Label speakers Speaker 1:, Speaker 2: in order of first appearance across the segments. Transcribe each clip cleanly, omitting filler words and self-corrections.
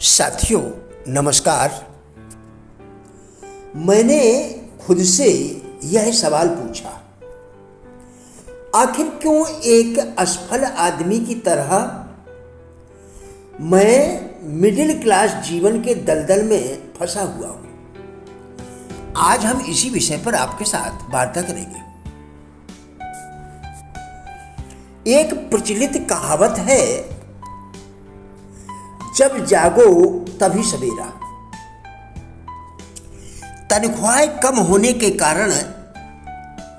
Speaker 1: साथियों नमस्कार। मैंने खुद से यह सवाल पूछा, आखिर क्यों एक असफल आदमी की तरह मैं मिडिल क्लास जीवन के दलदल में फंसा हुआ हूं। आज हम इसी विषय पर आपके साथ वार्ता करेंगे। एक प्रचलित कहावत है, जब जागो तभी सवेरा। तनख्वाहें कम होने के कारण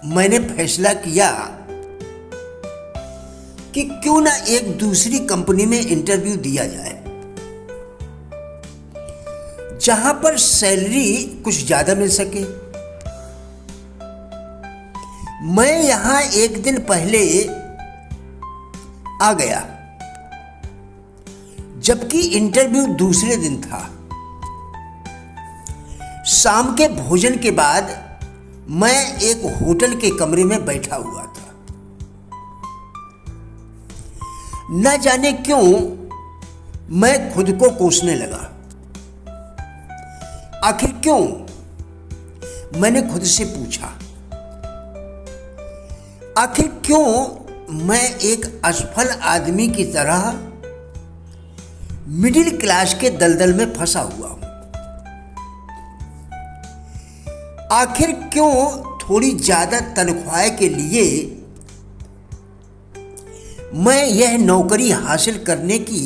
Speaker 1: मैंने फैसला किया कि क्यों ना एक दूसरी कंपनी में इंटरव्यू दिया जाए, जहां पर सैलरी कुछ ज्यादा मिल सके। मैं यहां एक दिन पहले आ गया, जबकि इंटरव्यू दूसरे दिन था। शाम के भोजन के बाद मैं एक होटल के कमरे में बैठा हुआ था। न जाने क्यों मैं खुद को कोसने लगा। आखिर क्यों, मैंने खुद से पूछा। आखिर क्यों मैं एक असफल आदमी की तरह मिडिल क्लास के दलदल में फंसा हुआ हूं। आखिर क्यों थोड़ी ज्यादा तनख्वाह के लिए मैं यह नौकरी हासिल करने की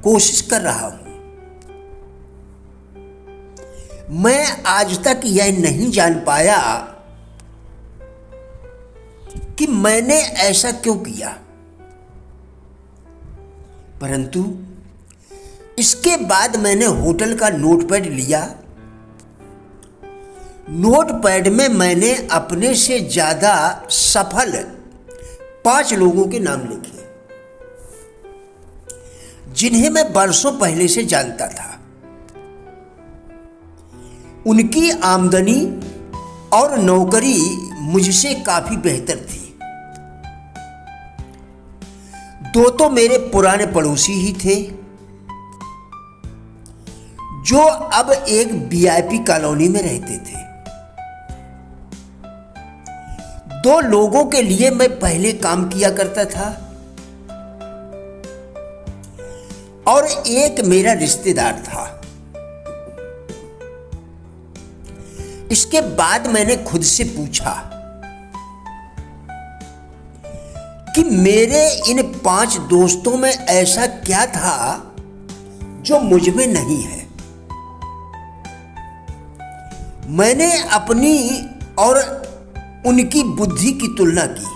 Speaker 1: कोशिश कर रहा हूं। मैं आज तक यह नहीं जान पाया कि मैंने ऐसा क्यों किया, परंतु इसके बाद मैंने होटल का नोटपैड लिया। नोटपैड में मैंने अपने से ज्यादा सफल 5 लोगों के नाम लिखे, जिन्हें मैं बरसों पहले से जानता था। उनकी आमदनी और नौकरी मुझसे काफी बेहतर थी। 2 तो मेरे पुराने पड़ोसी ही थे, जो अब एक वीआईपी कॉलोनी में रहते थे। 2 लोगों के लिए मैं पहले काम किया करता था और एक मेरा रिश्तेदार था। इसके बाद मैंने खुद से पूछा कि मेरे इन 5 दोस्तों में ऐसा क्या था जो मुझ में नहीं है। मैंने अपनी और उनकी बुद्धि की तुलना की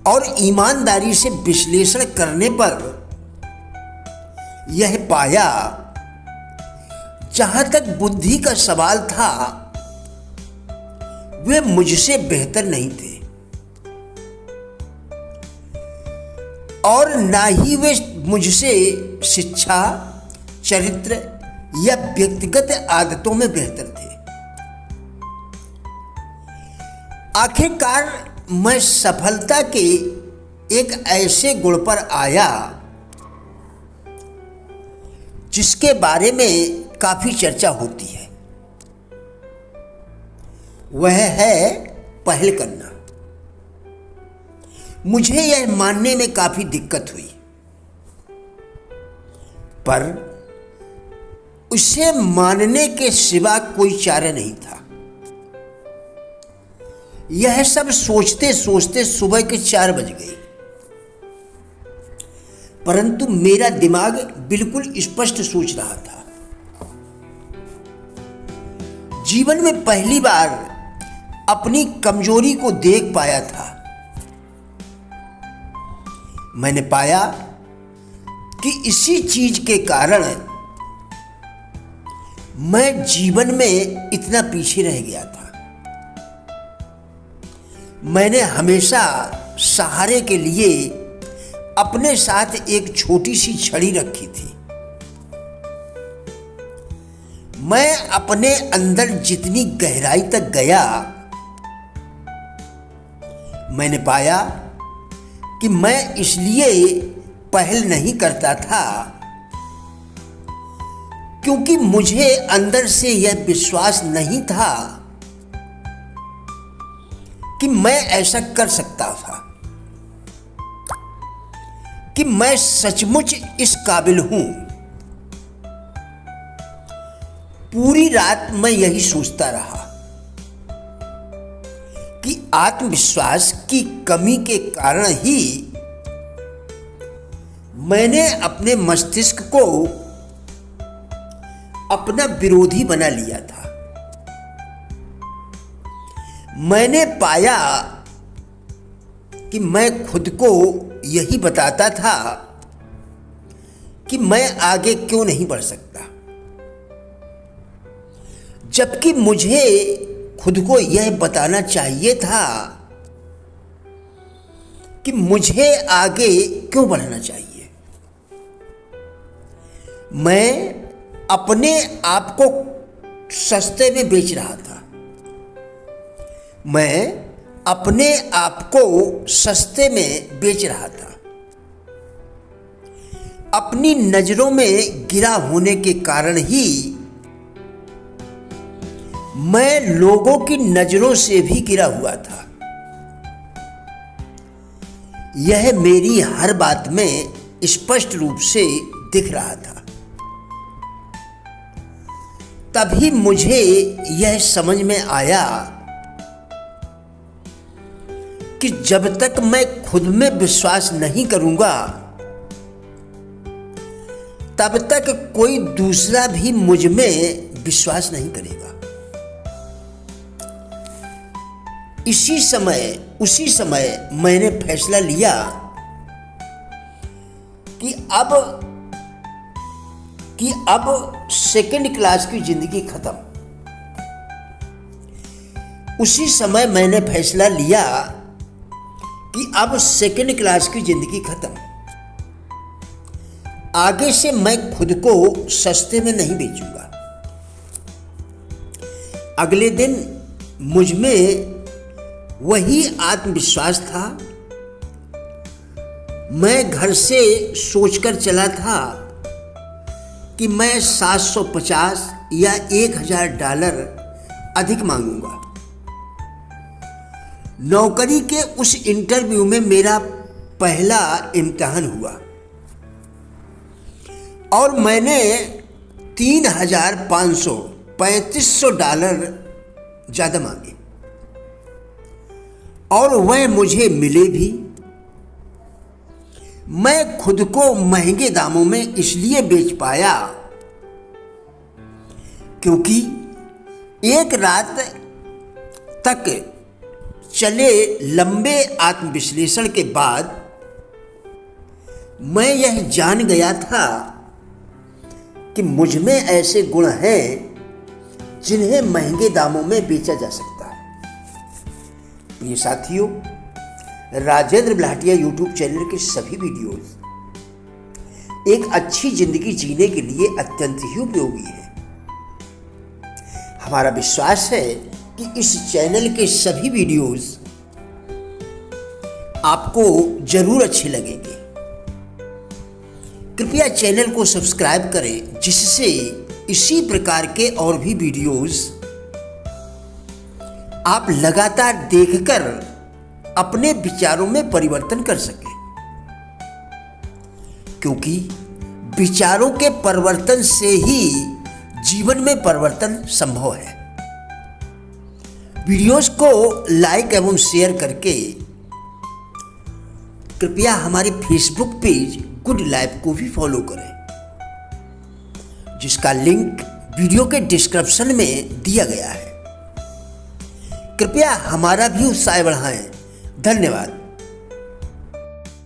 Speaker 1: और ईमानदारी से विश्लेषण करने पर यह पाया, जहां तक बुद्धि का सवाल था, वे मुझसे बेहतर नहीं थे और ना ही वे मुझसे शिक्षा, चरित्र या व्यक्तिगत आदतों में बेहतर थे। आखिरकार मैं सफलता के एक ऐसे गुण पर आया जिसके बारे में काफी चर्चा होती है। वह है पहल करना। मुझे यह मानने में काफी दिक्कत हुई, पर उसे मानने के सिवा कोई चारा नहीं था। यह सब सोचते सोचते सुबह के 4 बज गई, परंतु मेरा दिमाग बिल्कुल स्पष्ट सोच रहा था। जीवन में पहली बार अपनी कमजोरी को देख पाया था। मैंने पाया कि इसी चीज के कारण मैं जीवन में इतना पीछे रह गया था। मैंने हमेशा सहारे के लिए अपने साथ एक छोटी सी छड़ी रखी थी। मैं अपने अंदर जितनी गहराई तक गया, मैंने पाया कि मैं इसलिए पहल नहीं करता था क्योंकि मुझे अंदर से यह विश्वास नहीं था कि मैं ऐसा कर सकता था, कि मैं सचमुच इस काबिल हूं। पूरी रात मैं यही सोचता रहा कि आत्मविश्वास की कमी के कारण ही मैंने अपने मस्तिष्क को अपना विरोधी बना लिया था। मैंने पाया कि मैं खुद को यही बताता था कि मैं आगे क्यों नहीं बढ़ सकता, जबकि मुझे खुद को यह बताना चाहिए था कि मुझे आगे क्यों बढ़ना चाहिए। मैं अपने आप को सस्ते में बेच रहा था। मैं अपने आप को सस्ते में बेच रहा था। अपनी नजरों में गिरा होने के कारण ही मैं लोगों की नजरों से भी गिरा हुआ था। यह मेरी हर बात में स्पष्ट रूप से दिख रहा था। तभी मुझे यह समझ में आया कि जब तक मैं खुद में विश्वास नहीं करूंगा, तब तक कोई दूसरा भी मुझ में विश्वास नहीं करेगा। उसी समय मैंने फैसला लिया कि अब सेकंड क्लास की जिंदगी खत्म। उसी समय मैंने फैसला लिया कि अब सेकंड क्लास की जिंदगी खत्म। आगे से मैं खुद को सस्ते में नहीं बेचूंगा। अगले दिन मुझ में वही आत्मविश्वास था। मैं घर से सोचकर चला था कि मैं 750 या $1000 अधिक मांगूंगा। नौकरी के उस इंटरव्यू में मेरा पहला इम्तिहान हुआ और मैंने $3500 ज़्यादा मांगे और वह मुझे मिले भी। मैं खुद को महंगे दामों में इसलिए बेच पाया क्योंकि एक रात तक चले लंबे आत्मविश्लेषण के बाद मैं यह जान गया था कि मुझ में ऐसे गुण हैं जिन्हें महंगे दामों में बेचा जा सकता है। प्रिय साथियों, राजेंद्र बलाटिया यूट्यूब चैनल के सभी वीडियोस एक अच्छी जिंदगी जीने के लिए अत्यंत ही उपयोगी है। हमारा विश्वास है कि इस चैनल के सभी वीडियोस आपको जरूर अच्छे लगेंगे। कृपया चैनल को सब्सक्राइब करें, जिससे इसी प्रकार के और भी वीडियोस आप लगातार देखकर अपने विचारों में परिवर्तन कर सकें, क्योंकि विचारों के परिवर्तन से ही जीवन में परिवर्तन संभव है। वीडियोस को लाइक एवं शेयर करके कृपया हमारे फेसबुक पेज गुड लाइफ को भी फॉलो करें, जिसका लिंक वीडियो के डिस्क्रिप्शन में दिया गया है। कृपया हमारा भी उत्साह बढ़ाएं। धन्यवाद।